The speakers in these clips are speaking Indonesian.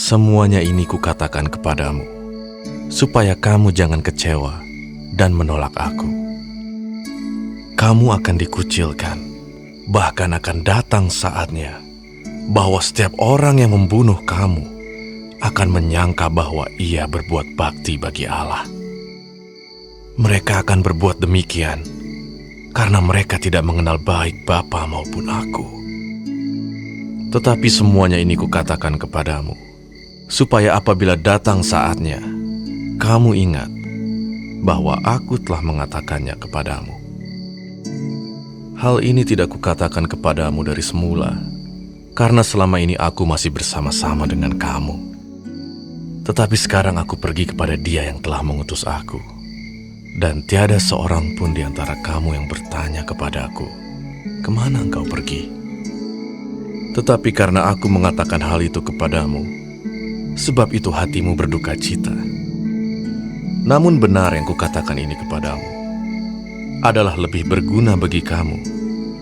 Semuanya ini kukatakan kepadamu, supaya kamu jangan kecewa dan menolak aku. Kamu akan dikucilkan, bahkan akan datang saatnya bahwa setiap orang yang membunuh kamu akan menyangka bahwa ia berbuat bakti bagi Allah. Mereka akan berbuat demikian karena mereka tidak mengenal baik Bapa maupun aku. Tetapi semuanya ini kukatakan kepadamu, supaya apabila datang saatnya, kamu ingat bahwa aku telah mengatakannya kepadamu. Hal ini tidak kukatakan kepadamu dari semula, karena selama ini aku masih bersama-sama dengan kamu. Tetapi sekarang aku pergi kepada Dia yang telah mengutus aku, dan tiada seorang pun di antara kamu yang bertanya kepadaku, "Kemana engkau pergi?" Tetapi karena aku mengatakan hal itu kepadamu, sebab itu hatimu berduka cita. Namun benar yang kukatakan ini kepadamu adalah lebih berguna bagi kamu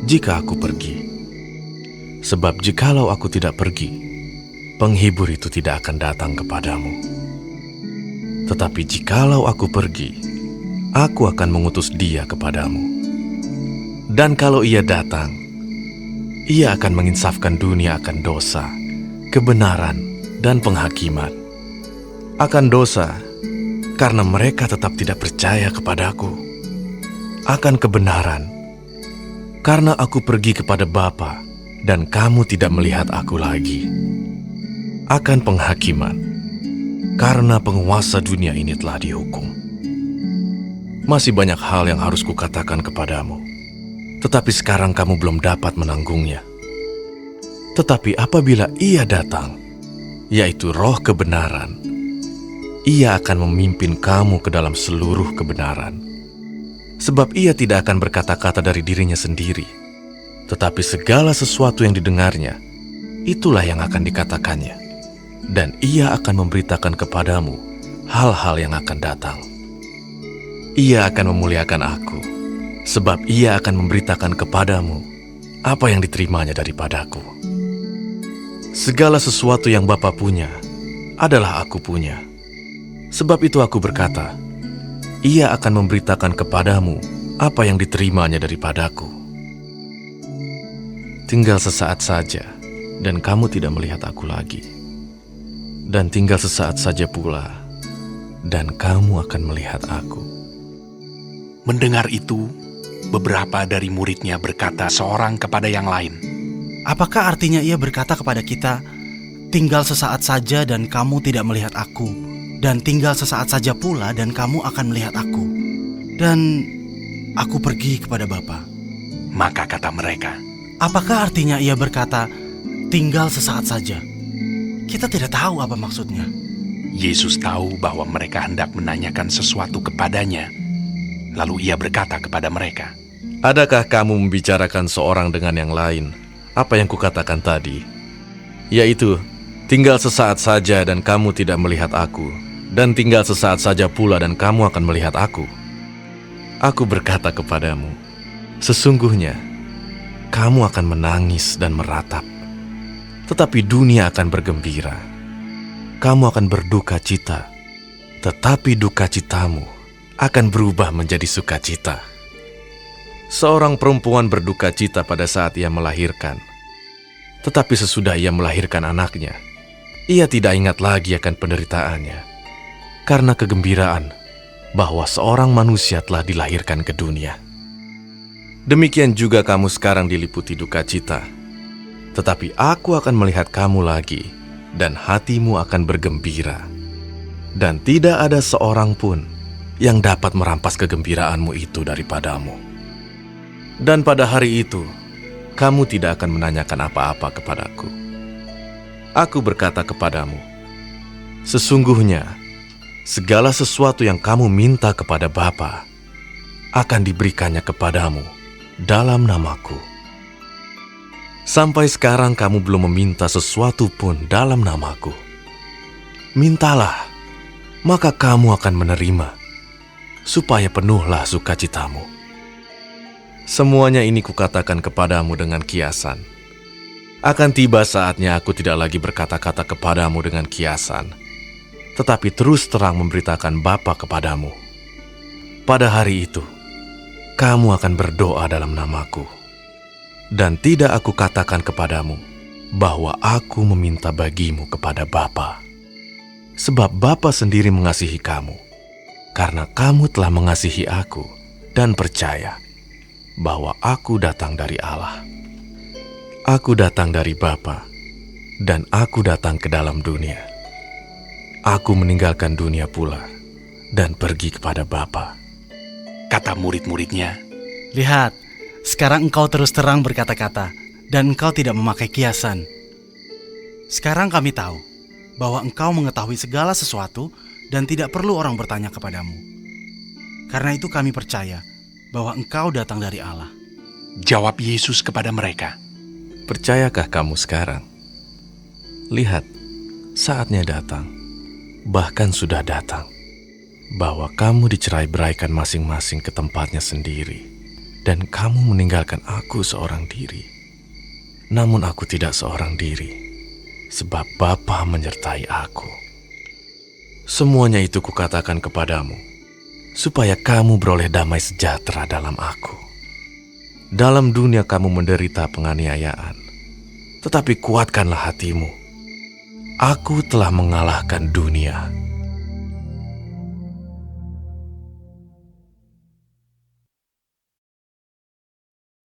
jika aku pergi. Sebab jikalau aku tidak pergi, penghibur itu tidak akan datang kepadamu. Tetapi jikalau aku pergi, aku akan mengutus Dia kepadamu. Dan kalau Ia datang, Ia akan menginsafkan dunia akan dosa, kebenaran, dan penghakiman. Akan dosa, karena mereka tetap tidak percaya kepadaku. Akan kebenaran, karena aku pergi kepada Bapa, dan kamu tidak melihat aku lagi. Akan penghakiman, karena penguasa dunia ini telah dihukum. Masih banyak hal yang harus kukatakan kepadamu, tetapi sekarang kamu belum dapat menanggungnya. Tetapi apabila Ia datang, yaitu Roh kebenaran, Ia akan memimpin kamu ke dalam seluruh kebenaran. Sebab Ia tidak akan berkata-kata dari dirinya sendiri, tetapi segala sesuatu yang didengarnya, itulah yang akan dikatakannya. Dan Ia akan memberitakan kepadamu hal-hal yang akan datang. Ia akan memuliakan aku, sebab Ia akan memberitakan kepadamu apa yang diterimanya daripadaku. Segala sesuatu yang Bapa punya adalah aku punya. Sebab itu aku berkata, Ia akan memberitakan kepadamu apa yang diterimanya daripadaku. Tinggal sesaat saja, dan kamu tidak melihat aku lagi. Dan tinggal sesaat saja pula, dan kamu akan melihat aku. Mendengar itu, beberapa dari muridnya berkata seorang kepada yang lain, Apakah artinya Ia berkata kepada kita, "Tinggal sesaat saja dan kamu tidak melihat aku, dan tinggal sesaat saja pula dan kamu akan melihat aku, dan aku pergi kepada Bapa"? Maka kata mereka, Apakah artinya Ia berkata, "Tinggal sesaat saja"? Kita tidak tahu apa maksudnya. Yesus tahu bahwa mereka hendak menanyakan sesuatu kepadanya. Lalu Ia berkata kepada mereka, Adakah kamu membicarakan seorang dengan yang lain apa yang kukatakan tadi? Yaitu, tinggal sesaat saja dan kamu tidak melihat aku, dan tinggal sesaat saja pula dan kamu akan melihat aku. Aku berkata kepadamu, sesungguhnya kamu akan menangis dan meratap, tetapi dunia akan bergembira. Kamu akan berduka cita, tetapi duka citamu akan berubah menjadi sukacita. Seorang perempuan berduka cita pada saat ia melahirkan, tetapi sesudah ia melahirkan anaknya, ia tidak ingat lagi akan penderitaannya, karena kegembiraan bahwa seorang manusia telah dilahirkan ke dunia. Demikian juga kamu sekarang diliputi duka cita, tetapi aku akan melihat kamu lagi, dan hatimu akan bergembira. Dan tidak ada seorang pun yang dapat merampas kegembiraanmu itu daripadamu. Dan pada hari itu, kamu tidak akan menanyakan apa-apa kepadaku. Aku berkata kepadamu, sesungguhnya segala sesuatu yang kamu minta kepada Bapa akan diberikannya kepadamu dalam namaku. Sampai sekarang kamu belum meminta sesuatu pun dalam namaku. Mintalah, maka kamu akan menerima, supaya penuhlah sukacitamu. Semuanya ini kukatakan kepadamu dengan kiasan, Akan tiba saatnya aku tidak lagi berkata-kata kepadamu dengan kiasan, tetapi terus terang memberitakan Bapa kepadamu. Pada hari itu, kamu akan berdoa dalam namaku. Dan tidak aku katakan kepadamu bahwa aku meminta bagimu kepada Bapa. Sebab Bapa sendiri mengasihi kamu, karena kamu telah mengasihi aku dan percaya bahwa aku datang dari Allah. Aku datang dari Bapa, dan aku datang ke dalam dunia. Aku meninggalkan dunia pula dan pergi kepada Bapa. Kata murid-muridnya, Lihat, sekarang engkau terus terang berkata-kata, dan engkau tidak memakai kiasan. Sekarang kami tahu bahwa engkau mengetahui segala sesuatu dan tidak perlu orang bertanya kepadamu. Karena itu kami percaya bahwa engkau datang dari Allah. jawab Yesus kepada mereka, Percayakah kamu sekarang? Lihat, saatnya datang, bahkan sudah datang, bahwa kamu dicerai-beraikan masing-masing ke tempatnya sendiri, dan kamu meninggalkan aku seorang diri. Namun aku tidak seorang diri, sebab Bapa menyertai aku. Semuanya itu kukatakan kepadamu, supaya kamu beroleh damai sejahtera dalam aku. Dalam dunia kamu menderita penganiayaan, tetapi kuatkanlah hatimu. Aku telah mengalahkan dunia.